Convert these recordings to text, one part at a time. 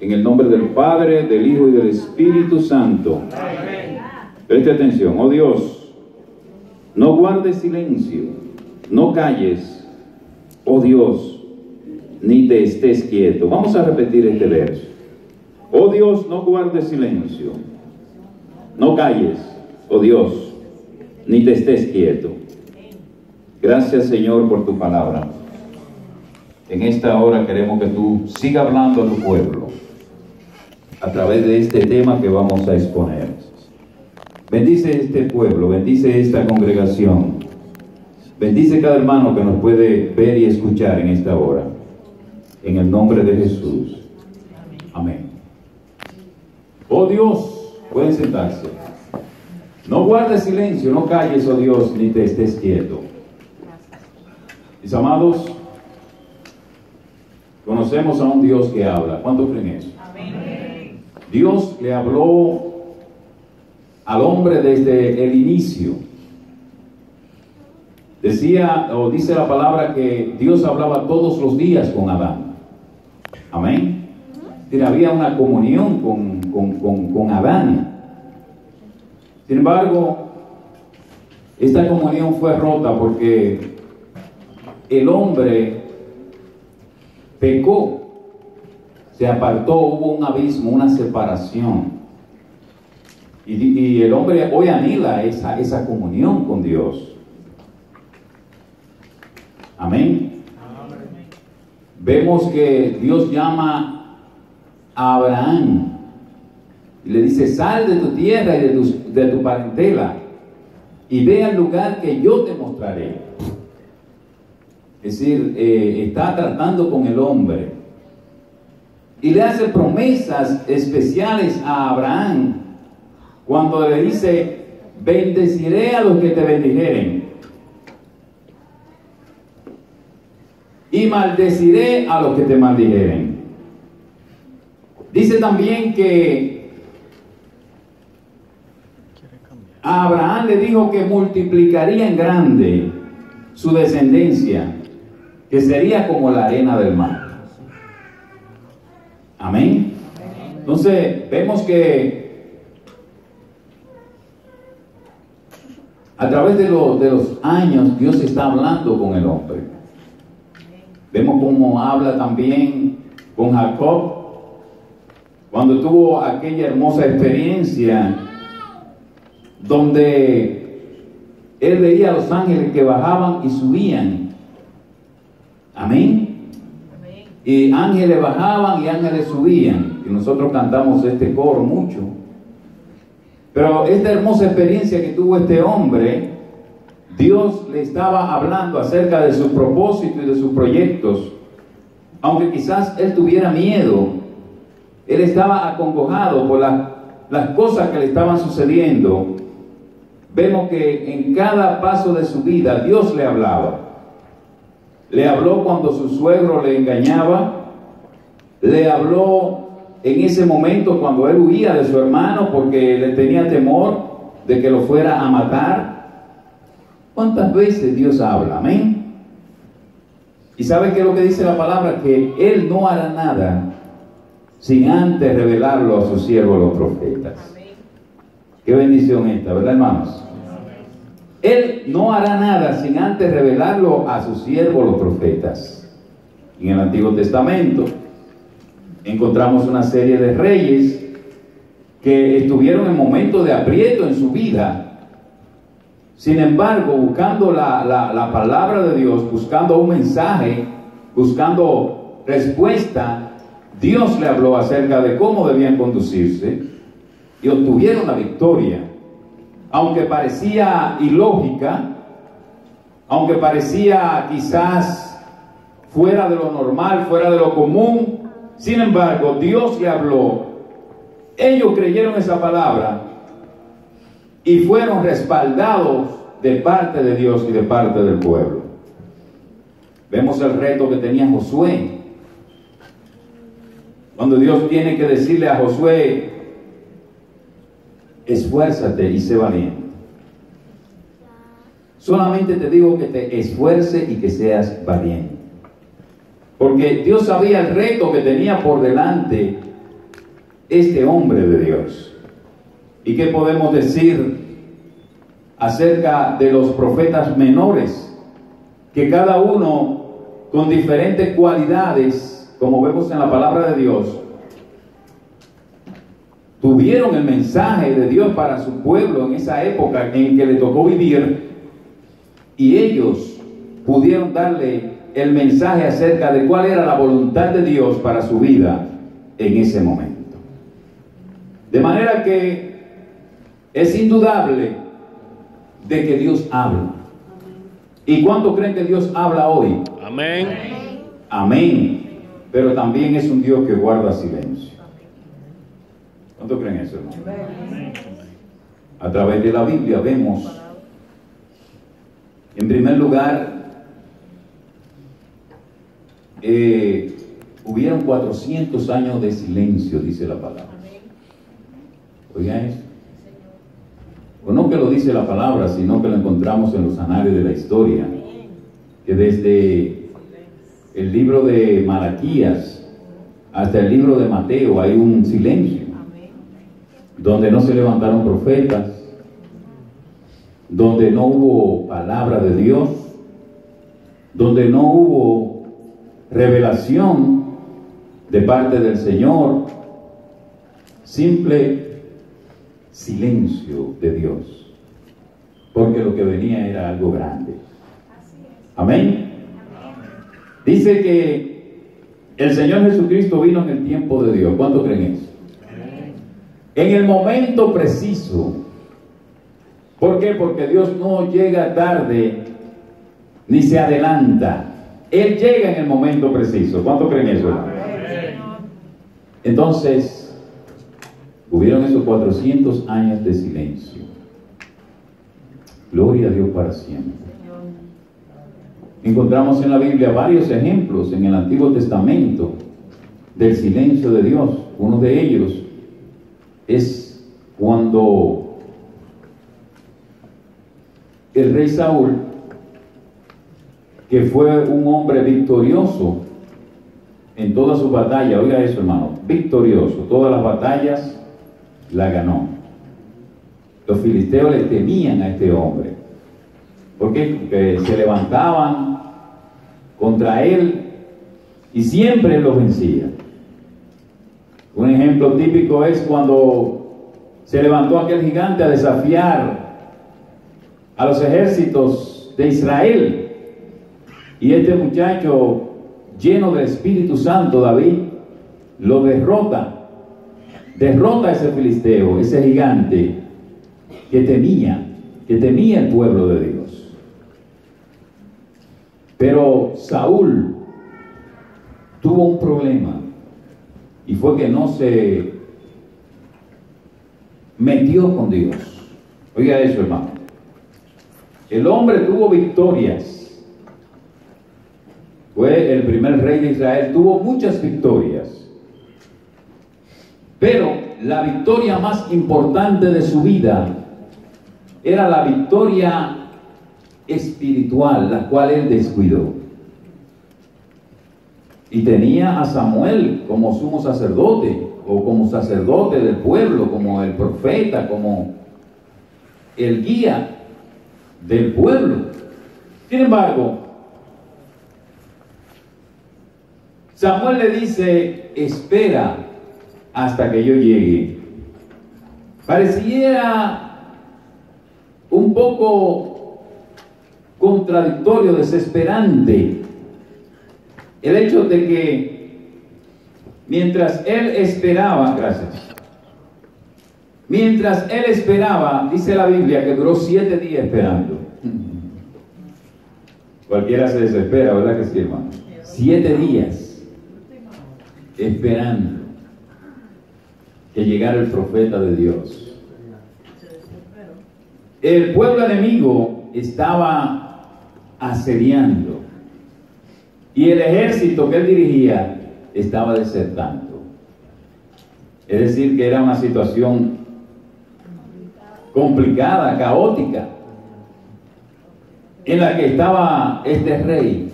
En el nombre del Padre, del Hijo y del Espíritu Santo. Amén. Preste atención. Oh Dios, no guardes silencio, no calles, oh Dios, ni te estés quieto. Vamos a repetir este verso. Oh Dios, no guardes silencio, no calles, oh Dios, ni te estés quieto. Gracias, Señor, por tu palabra. En esta hora queremos que tú sigas hablando a tu pueblo a través de este tema que vamos a exponer. Bendice este pueblo, bendice esta congregación, bendice cada hermano que nos puede ver y escuchar en esta hora. En el nombre de Jesús. Amén. Oh Dios, pueden sentarse. No guardes silencio, no calles, oh Dios, ni te estés quieto. Mis amados, conocemos a un Dios que habla. ¿Cuántos creen eso? Amén. Dios le habló al hombre desde el inicio. Decía, o dice la palabra, que Dios hablaba todos los días con Adán. Amén. Había una comunión con Adán. Sin embargo, esta comunión fue rota porque el hombre pecó, se apartó, hubo un abismo, una separación. Y el hombre hoy anhela esa comunión con Dios. Amén. Vemos que Dios llama a Abraham y le dice: sal de tu tierra y de tu parentela y ve al lugar que yo te mostraré. Es decir, está tratando con el hombre y le hace promesas especiales a Abraham cuando le dice: bendeciré a los que te bendijeren y maldeciré a los que te maldijeren. Dice también que a Abraham le dijo que multiplicaría en grande su descendencia, que sería como la arena del mar. Amén. Entonces vemos que a través de los años Dios está hablando con el hombre. Vemos cómo habla también con Jacob cuando tuvo aquella hermosa experiencia donde él veía a los ángeles que bajaban y subían. Amén. Y ángeles bajaban y ángeles subían. Y nosotros cantamos este coro mucho. Pero esta hermosa experiencia que tuvo este hombre, Dios le estaba hablando acerca de su propósito y de sus proyectos. Aunque quizás él tuviera miedo, él estaba acongojado por las cosas que le estaban sucediendo. Vemos que en cada paso de su vida Dios le hablaba. Le habló cuando su suegro le engañaba. Le habló en ese momento cuando él huía de su hermano porque le tenía temor de que lo fuera a matar. ¿Cuántas veces Dios habla? Amén. ¿Y sabe qué es lo que dice la palabra? Que Él no hará nada sin antes revelarlo a sus siervos los profetas. Qué bendición esta, ¿verdad, hermanos? Él no hará nada sin antes revelarlo a sus siervos los profetas. En el Antiguo Testamento encontramos una serie de reyes que estuvieron en momentos de aprieto en su vida. Sin embargo, buscando la palabra de Dios, buscando un mensaje, buscando respuesta, Dios le habló acerca de cómo debían conducirse y obtuvieron la victoria. Aunque parecía ilógica, aunque parecía quizás fuera de lo normal, fuera de lo común, sin embargo, Dios le habló. Ellos creyeron esa palabra y fueron respaldados de parte de Dios y de parte del pueblo. Vemos el reto que tenía Josué. Cuando Dios tiene que decirle a Josué: esfuérzate y sé valiente. Solamente te digo que te esfuerces y que seas valiente. Porque Dios sabía el reto que tenía por delante este hombre de Dios. ¿Y qué podemos decir acerca de los profetas menores? Que cada uno con diferentes cualidades, como vemos en la palabra de Dios, tuvieron el mensaje de Dios para su pueblo en esa época en que le tocó vivir, y ellos pudieron darle el mensaje acerca de cuál era la voluntad de Dios para su vida en ese momento. De manera que es indudable de que Dios habla. ¿Y cuánto creen que Dios habla hoy? Amén. Amén. Pero también es un Dios que guarda silencio. ¿Cuánto creen eso, hermano? A través de la Biblia vemos, en primer lugar, hubieron 400 años de silencio, dice la palabra. Oigan eso. O no que lo dice la palabra, sino que lo encontramos en los anales de la historia. Que desde el libro de Malaquías hasta el libro de Mateo hay un silencio, donde no se levantaron profetas, donde no hubo palabra de Dios, donde no hubo revelación de parte del Señor, simple silencio de Dios, porque lo que venía era algo grande. Amén. Dice que el Señor Jesucristo vino en el tiempo de Dios. ¿Cuánto creen eso? En el momento preciso. ¿Por qué? Porque Dios no llega tarde ni se adelanta. Él llega en el momento preciso. ¿Cuánto creen eso? Entonces, hubieron esos 400 años de silencio. Gloria a Dios para siempre. Encontramos en la Biblia varios ejemplos en el Antiguo Testamento del silencio de Dios. Uno de ellos es cuando el rey Saúl, que fue un hombre victorioso en toda su batalla, oiga eso, hermano, victorioso, todas las batallas la ganó. Los filisteos le temían a este hombre. ¿Por qué? Porque se levantaban contra él y siempre los vencía. Un ejemplo típico es cuando se levantó aquel gigante a desafiar a los ejércitos de Israel, y este muchacho lleno del Espíritu Santo, David, lo derrota a ese filisteo, ese gigante que temía el pueblo de Dios. Pero Saúl tuvo un problema, y fue que no se metió con Dios. Oiga eso, hermano. El hombre tuvo victorias. Fue el primer rey de Israel, tuvo muchas victorias. Pero la victoria más importante de su vida era la victoria espiritual, la cual él descuidó. Y tenía a Samuel como sumo sacerdote, o como sacerdote del pueblo, como el profeta, como el guía del pueblo. Sin embargo, Samuel le dice: espera hasta que yo llegue. Pareciera un poco contradictorio, desesperante, el hecho de que mientras él esperaba, dice la Biblia que duró 7 días esperando. Cualquiera se desespera, ¿verdad que sí, hermano? 7 días esperando que llegara el profeta de Dios. El pueblo enemigo estaba asediando, y el ejército que él dirigía estaba desertando. Es decir, que era una situación complicada, caótica, en la que estaba este rey.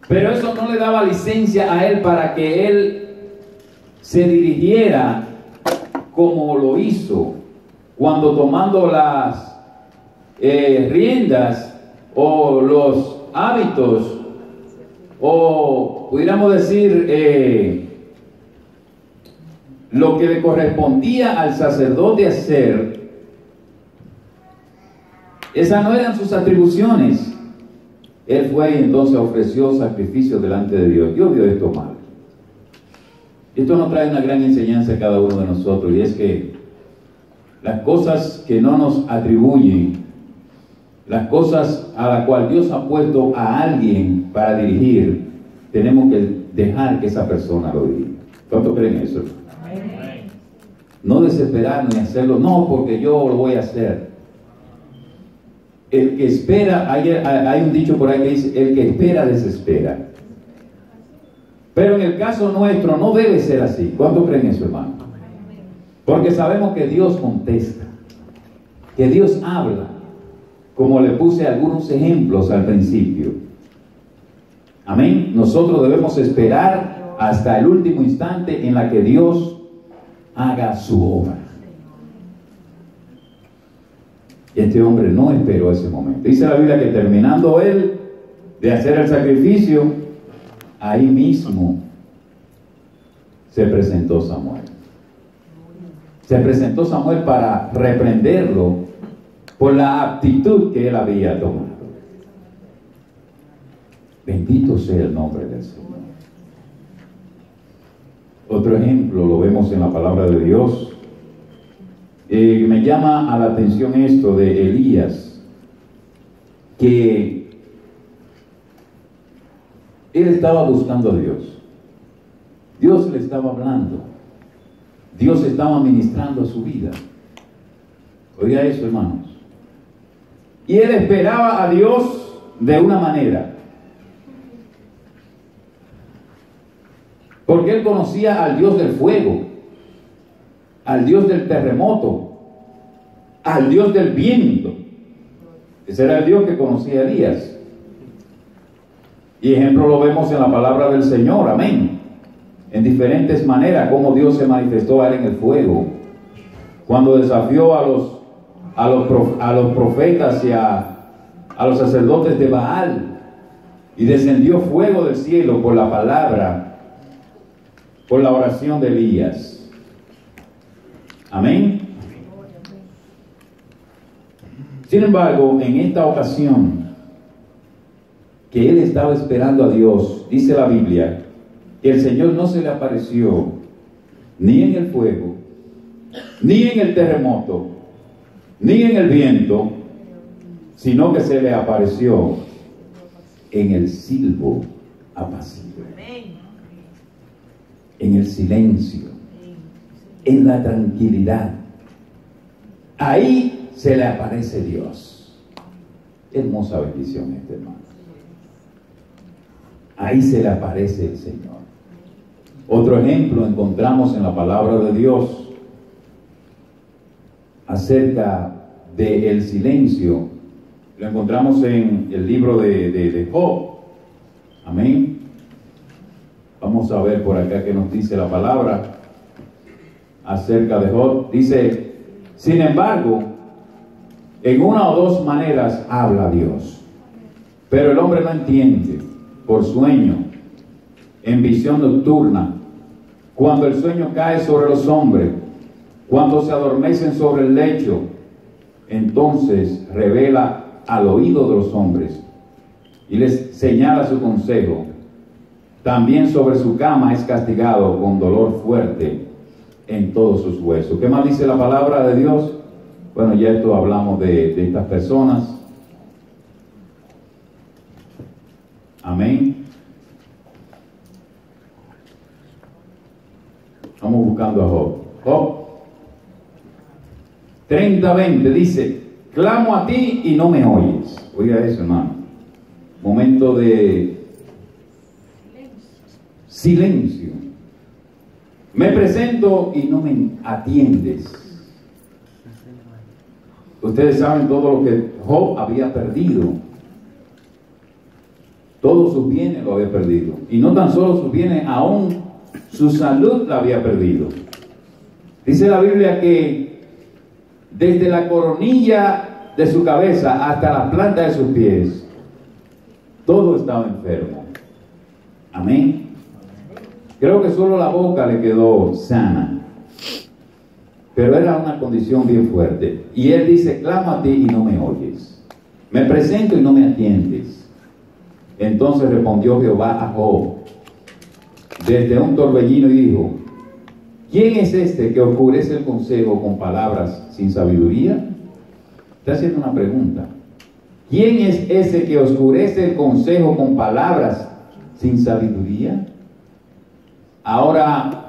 Pero eso no le daba licencia a él para que él se dirigiera como lo hizo, cuando tomando las riendas o los hábitos, o pudiéramos decir lo que le correspondía al sacerdote hacer, esas no eran sus atribuciones. Él fue y entonces ofreció sacrificio delante de Dios. Dios vio esto mal. Esto nos trae una gran enseñanza a cada uno de nosotros, y es que las cosas que no nos atribuyen, las cosas a las cuales Dios ha puesto a alguien para dirigir, tenemos que dejar que esa persona lo dirija. ¿Cuánto creen eso? Amén. No desesperarnos ni hacerlo, no, porque yo lo voy a hacer. El que espera, hay un dicho por ahí que dice, el que espera desespera. Pero en el caso nuestro no debe ser así. ¿Cuánto creen eso, hermano? Porque sabemos que Dios contesta, que Dios habla, como le puse algunos ejemplos al principio. Amén. Nosotros debemos esperar hasta el último instante en la que Dios haga su obra. Y este hombre no esperó ese momento. Dice la Biblia que terminando él de hacer el sacrificio, ahí mismo se presentó Samuel. Se presentó Samuel para reprenderlo por la actitud que él había tomado. Bendito sea el nombre del Señor. Otro ejemplo lo vemos en la palabra de Dios. Me llama a la atención esto de Elías, que él estaba buscando a Dios. Dios le estaba hablando. Dios estaba ministrando a su vida. Oiga eso, hermanos. Y él esperaba a Dios de una manera, porque él conocía al Dios del fuego, al Dios del terremoto, al Dios del viento. Ese era el Dios que conocía a Elías. Y ejemplo lo vemos en la palabra del Señor, amén. En diferentes maneras, como Dios se manifestó a él en el fuego, cuando desafió a los profetas y a los sacerdotes de Baal, y descendió fuego del cielo por la palabra, por la oración de Elías. Amén. Sin embargo, en esta ocasión que él estaba esperando a Dios, dice la Biblia que el Señor no se le apareció ni en el fuego, ni en el terremoto, ni en el viento, sino que se le apareció en el silbo apacible, en el silencio, en la tranquilidad. Ahí se le aparece Dios. Hermosa bendición este, hermano. Ahí se le aparece el Señor. Otro ejemplo encontramos en la palabra de Dios acerca del silencio. Lo encontramos en el libro de Job. Amén. Vamos a ver por acá qué nos dice la palabra acerca de Job. Dice, sin embargo, en una o dos maneras habla Dios, pero el hombre no entiende. Por sueño, en visión nocturna, cuando el sueño cae sobre los hombres, cuando se adormecen sobre el lecho, entonces revela al oído de los hombres y les señala su consejo. También sobre su cama es castigado con dolor fuerte en todos sus huesos. ¿Qué más dice la palabra de Dios? Bueno, ya esto hablamos de estas personas. Amén. Vamos buscando a Job. Job 30:20 dice, clamo a ti y no me oyes. Oiga eso, hermano. Momento de silencio. Me presento y no me atiendes. Ustedes saben todo lo que Job había perdido. Todos sus bienes lo había perdido. Y no tan solo sus bienes, aún su salud la había perdido. Dice la Biblia que desde la coronilla de su cabeza hasta la planta de sus pies, todo estaba enfermo. Amén. Creo que solo la boca le quedó sana, pero era una condición bien fuerte. Y él dice: clamo a ti y no me oyes, me presento y no me atiendes. Entonces respondió Jehová a Job desde un torbellino y dijo: ¿quién es este que oscurece el consejo con palabras sin sabiduría? Está haciendo una pregunta. ¿Quién es ese que oscurece el consejo con palabras sin sabiduría? Ahora,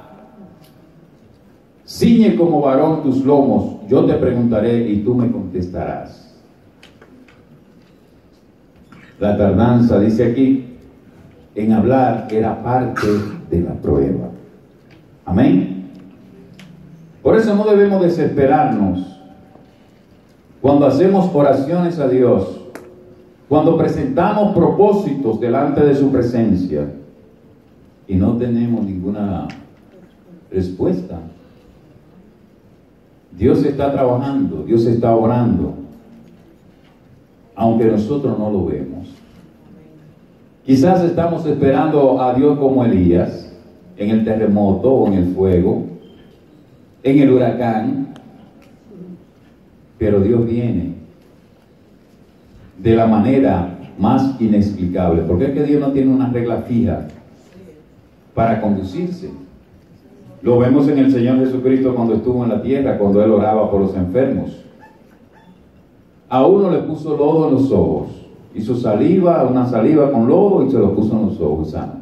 ciñe como varón tus lomos, yo te preguntaré y tú me contestarás. La tardanza, dice aquí, en hablar era parte de la prueba. Amén. Por eso no debemos desesperarnos cuando hacemos oraciones a Dios, cuando presentamos propósitos delante de su presencia y no tenemos ninguna respuesta. Dios está trabajando, Dios está obrando, aunque nosotros no lo vemos. Quizás estamos esperando a Dios como Elías, en el terremoto o en el fuego, en el huracán, pero Dios viene de la manera más inexplicable, porque es que Dios no tiene una regla fija para conducirse. Lo vemos en el Señor Jesucristo cuando estuvo en la tierra, cuando Él oraba por los enfermos. A uno le puso lodo en los ojos, hizo saliva, una saliva con lodo y se lo puso en los ojos sano.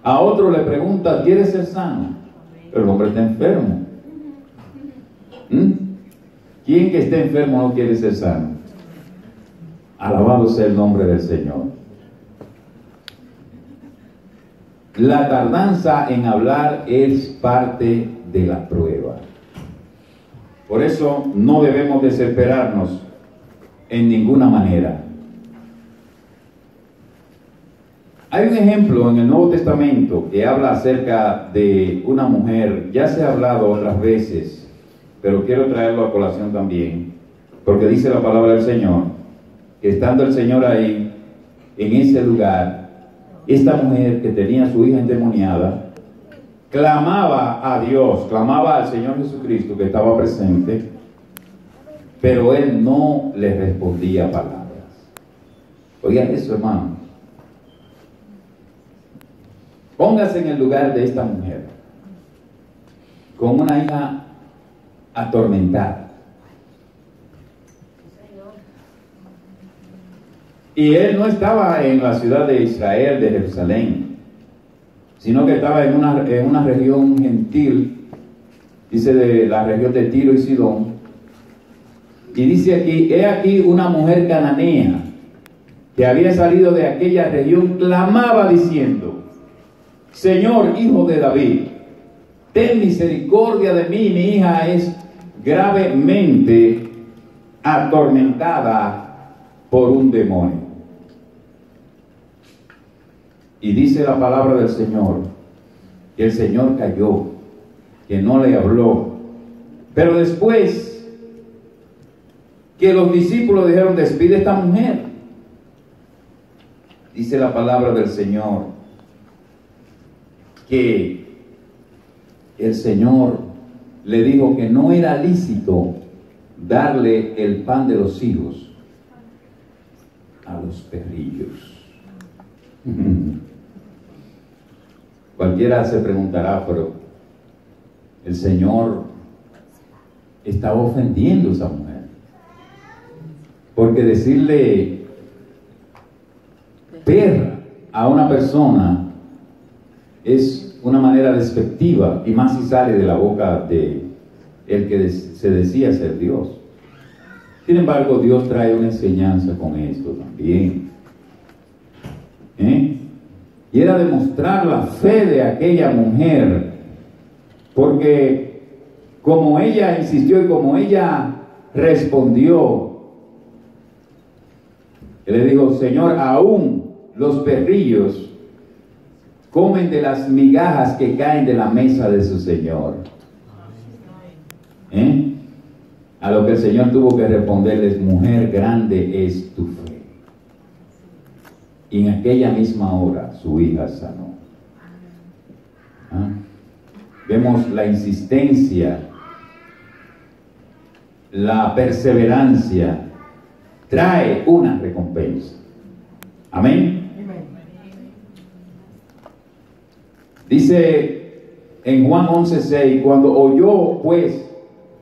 A otro le pregunta: ¿quieres ser sano? Pero el hombre está enfermo. ¿Quién que esté enfermo no quiere ser sano? Alabado sea el nombre del Señor. La tardanza en hablar es parte de la prueba. Por eso no debemos desesperarnos en ninguna manera. Hay un ejemplo en el Nuevo Testamento que habla acerca de una mujer. Ya se ha hablado otras veces, pero quiero traerlo a colación también, porque dice la palabra del Señor que estando el Señor ahí, en ese lugar, esta mujer que tenía a su hija endemoniada clamaba a Dios, clamaba al Señor Jesucristo que estaba presente, pero Él no le respondía palabras. Oigan eso, hermano. Póngase en el lugar de esta mujer, con una hija atormentada. Y él no estaba en la ciudad de Israel, de Jerusalén, sino que estaba en una región gentil, dice de la región de Tiro y Sidón. Y dice aquí: he aquí una mujer cananea que había salido de aquella región, clamaba diciendo: Señor, hijo de David, ten misericordia de mí, mi hija es gravemente atormentada por un demonio. Y dice la palabra del Señor que el Señor calló, que no le habló. Pero después que los discípulos dijeron: despide a esta mujer, dice la palabra del Señor que el Señor le dijo que no era lícito darle el pan de los hijos a los perrillos. Cualquiera se preguntará, pero el Señor estaba ofendiendo a esa mujer, porque decirle perra a una persona es una manera despectiva, y más si sale de la boca de el que se decía ser Dios. Sin embargo, Dios trae una enseñanza con esto también. Y era demostrar la fe de aquella mujer, porque como ella insistió y como ella respondió, él le dijo: Señor, aún los perrillos comen de las migajas que caen de la mesa de su Señor. A lo que el Señor tuvo que responderles: mujer, grande es tu fe. Y en aquella misma hora su hija sanó. Vemos la insistencia, la perseverancia trae una recompensa. Amén. Dice en Juan 11:6, cuando oyó pues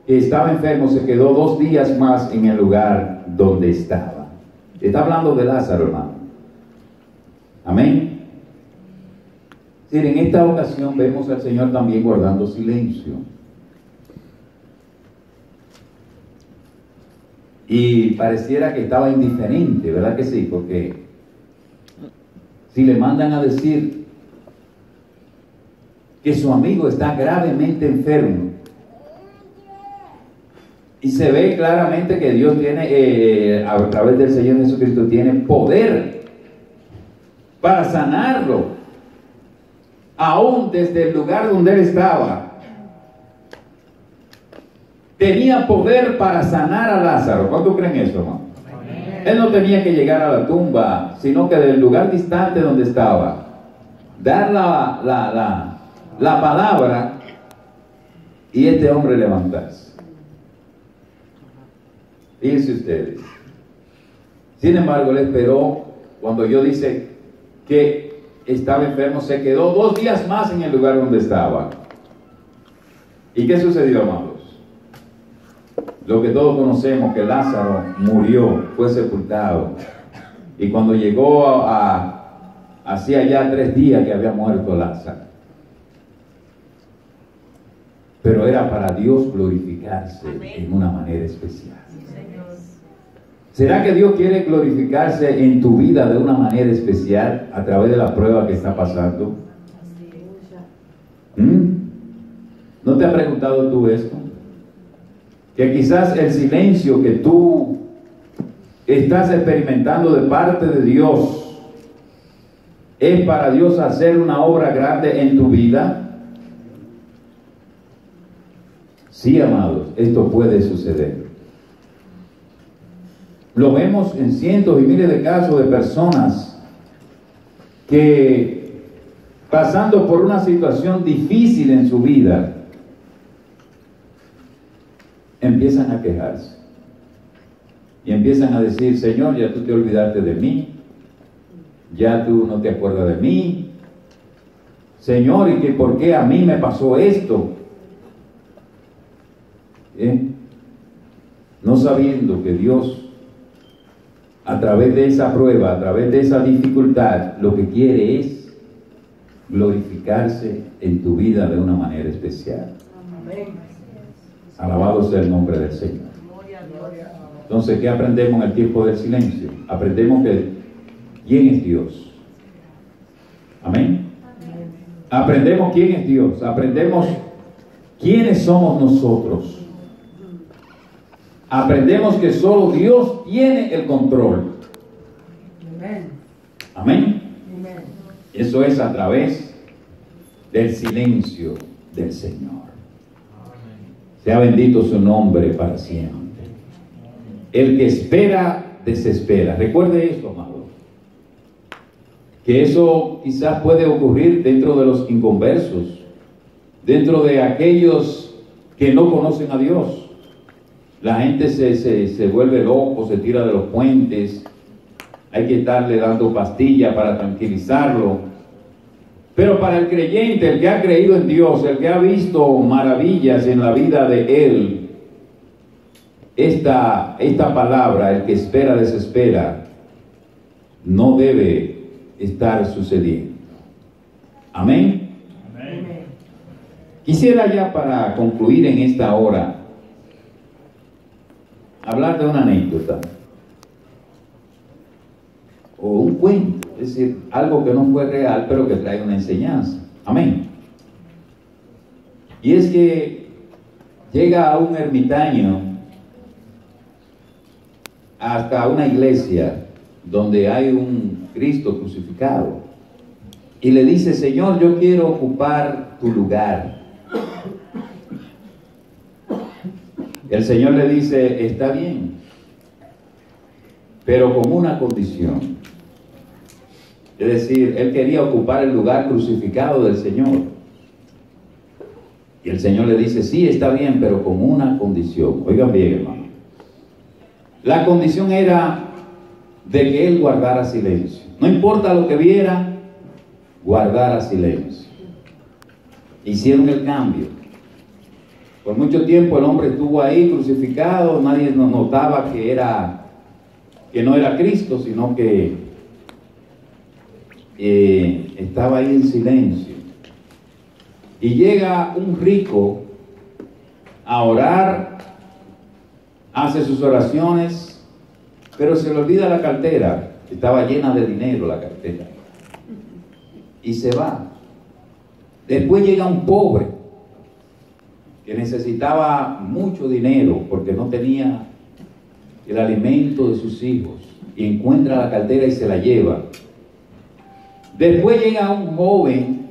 que estaba enfermo, se quedó 2 días más en el lugar donde estaba. Está hablando de Lázaro, hermano. Amén. Sí, en esta ocasión vemos al Señor también guardando silencio. Y pareciera que estaba indiferente, ¿verdad que sí? Porque si le mandan a decir que su amigo está gravemente enfermo, y se ve claramente que Dios tiene, a través del Señor Jesucristo, tiene poder para sanarlo, aún desde el lugar donde él estaba. Tenía poder para sanar a Lázaro. ¿Cuántos creen eso, hermano? Él no tenía que llegar a la tumba, sino que del lugar distante donde estaba, dar la palabra y este hombre levantarse. Fíjense ustedes. Sin embargo, él esperó. Cuando yo dice que estaba enfermo, se quedó 2 días más en el lugar donde estaba. ¿Y qué sucedió, amados? Lo que todos conocemos, que Lázaro murió, fue sepultado. Y cuando llegó hacía ya 3 días que había muerto Lázaro. Pero era para Dios glorificarse en una manera especial. ¿Será que Dios quiere glorificarse en tu vida de una manera especial a través de la prueba que está pasando? ¿No te has preguntado tú esto? Que quizás el silencio que tú estás experimentando de parte de Dios es para Dios hacer una obra grande en tu vida. Sí, amados, esto puede suceder. Lo vemos en cientos y miles de casos de personas que, pasando por una situación difícil en su vida, empiezan a quejarse y empiezan a decir: Señor, ya tú te olvidaste de mí, ya tú no te acuerdas de mí, Señor, ¿y que por qué a mí me pasó esto? No sabiendo que Dios, a través de esa prueba, a través de esa dificultad, lo que quiere es glorificarse en tu vida de una manera especial. Amén. Alabado sea el nombre del Señor. Entonces, ¿qué aprendemos en el tiempo del silencio? Aprendemos que ¿quién es Dios? Amén. Aprendemos quién es Dios. Aprendemos quiénes somos nosotros. Aprendemos que solo Dios tiene el control. Amén. Eso es a través del silencio del Señor. Sea bendito su nombre para siempre. El que espera, desespera. Recuerde esto, amado, que eso quizás puede ocurrir dentro de los inconversos, dentro de aquellos que no conocen a Dios. La gente se vuelve loco, se tira de los puentes, hay que estarle dando pastillas para tranquilizarlo. Pero para el creyente, el que ha creído en Dios, el que ha visto maravillas en la vida de él, esta palabra, el que espera, desespera, no debe estar sucediendo. Amén. Amén. Quisiera ya, para concluir en esta hora, hablar de una anécdota o un cuento, es decir, algo que no fue real pero que trae una enseñanza. Amén. Y es que llega a un ermitaño hasta una iglesia donde hay un Cristo crucificado, y le dice: Señor, yo quiero ocupar tu lugar. El Señor le dice: está bien, pero con una condición. Es decir, él quería ocupar el lugar crucificado del Señor. Y el Señor le dice: sí, está bien, pero con una condición. Oigan bien, hermano. La condición era de que él guardara silencio. No importa lo que viera, guardara silencio. Hicieron el cambio. Por mucho tiempo el hombre estuvo ahí crucificado, nadie nos notaba que no era Cristo, sino que estaba ahí en silencio. Y llega un rico a orar, hace sus oraciones, pero se le olvida la cartera. Estaba llena de dinero la cartera. Y se va. Después llega un pobre que necesitaba mucho dinero porque no tenía el alimento de sus hijos, y encuentra la cartera y se la lleva. Después llega un joven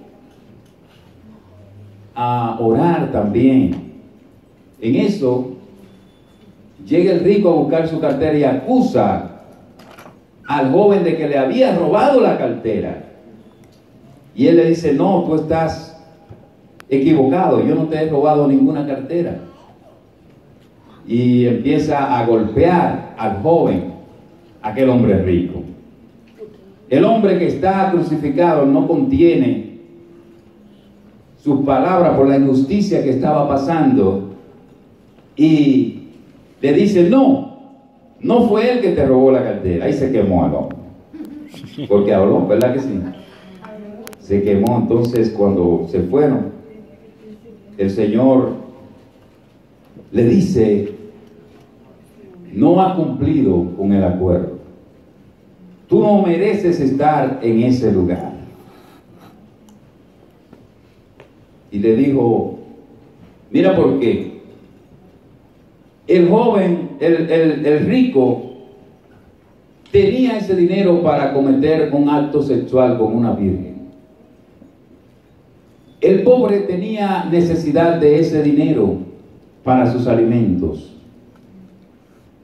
a orar también. En eso llega el rico a buscar su cartera y acusa al joven de que le había robado la cartera. Y él le dice: no, tú estás equivocado, yo no te he robado ninguna cartera. Y empieza a golpear al joven, aquel hombre rico. El hombre que está crucificado no contiene sus palabras por la injusticia que estaba pasando, y le dice: no fue él que te robó la cartera. Ahí se quemó el hombre, porque habló, ¿verdad que sí? Se quemó. Entonces, cuando se fueron, el Señor le dice: no ha cumplido con el acuerdo. Tú no mereces estar en ese lugar. Y le dijo: mira por qué. El joven, el rico, tenía ese dinero para cometer un acto sexual con una virgen. El pobre tenía necesidad de ese dinero para sus alimentos.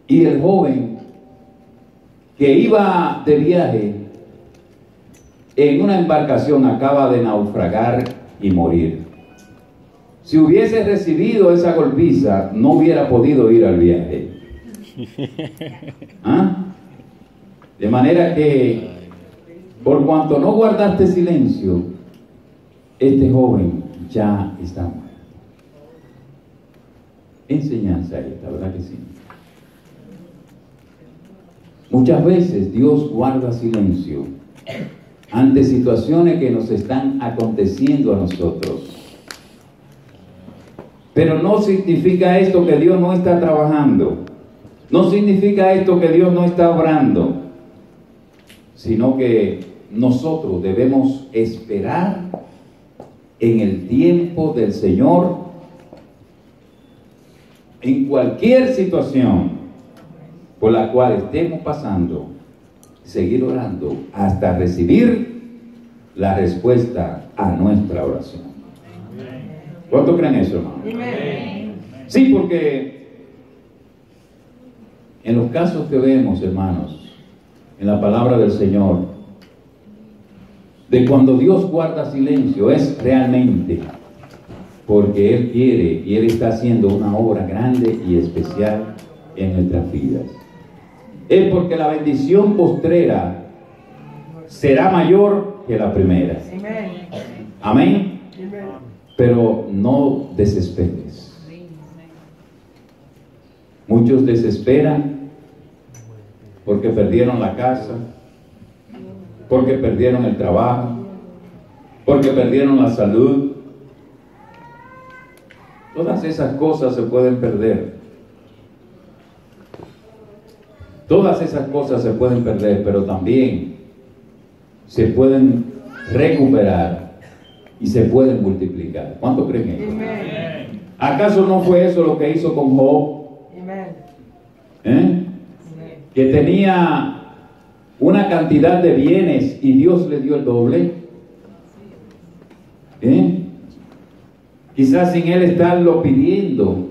Y el joven que iba de viaje en una embarcación acaba de naufragar y morir. Si hubiese recibido esa golpiza, no hubiera podido ir al viaje. ¿Ah? De manera que, por cuanto no guardaste silencio, este joven ya está muerto. Enseñanza esta, ¿verdad que sí? Muchas veces Dios guarda silencio ante situaciones que nos están aconteciendo a nosotros. Pero no significa esto que Dios no está trabajando. No significa esto que Dios no está obrando. Sino que nosotros debemos esperar en el tiempo del Señor, en cualquier situación por la cual estemos pasando, seguir orando hasta recibir la respuesta a nuestra oración. ¿Cuánto creen eso, hermano? Sí, porque en los casos que vemos, hermanos, en la palabra del Señor, de cuando Dios guarda silencio, es realmente porque Él quiere y Él está haciendo una obra grande y especial en nuestras vidas. Es porque la bendición postrera será mayor que la primera. Amén. Pero no desesperes. Muchos desesperan porque perdieron la casa, porque perdieron el trabajo, porque perdieron la salud. Todas esas cosas se pueden perder. Todas esas cosas se pueden perder, pero también se pueden recuperar y se pueden multiplicar. ¿Cuánto creen eso? ¿Acaso no fue eso lo que hizo con Job? Que tenía una cantidad de bienes y Dios le dio el doble. Quizás sin él estarlo pidiendo,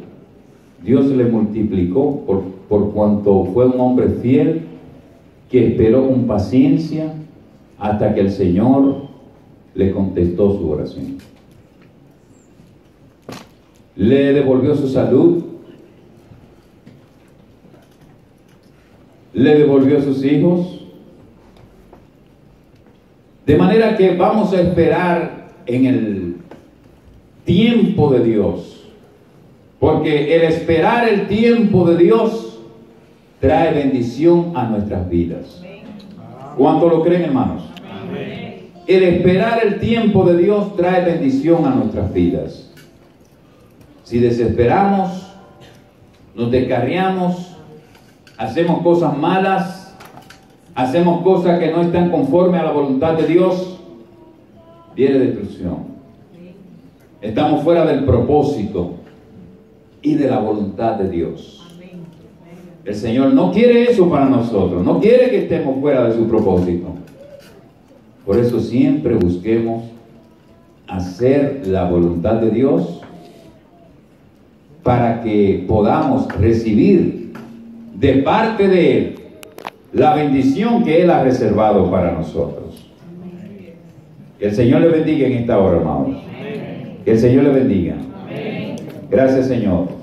Dios le multiplicó por cuanto fue un hombre fiel que esperó con paciencia hasta que el Señor le contestó su oración. Le devolvió su salud, le devolvió sus hijos, de manera que vamos a esperar en el tiempo de Dios, porque el esperar el tiempo de Dios trae bendición a nuestras vidas. ¿Cuánto lo creen, hermanos? El esperar el tiempo de Dios trae bendición a nuestras vidas. Si desesperamos, nos descarriamos, hacemos cosas malas, hacemos cosas que no están conformes a la voluntad de Dios, viene destrucción. Estamos fuera del propósito y de la voluntad de Dios. El Señor no quiere eso para nosotros, no quiere que estemos fuera de su propósito. Por eso siempre busquemos hacer la voluntad de Dios para que podamos recibir de parte de Él la bendición que Él ha reservado para nosotros. Que el Señor le bendiga en esta hora, hermanos. Que el Señor le bendiga. Gracias, Señor.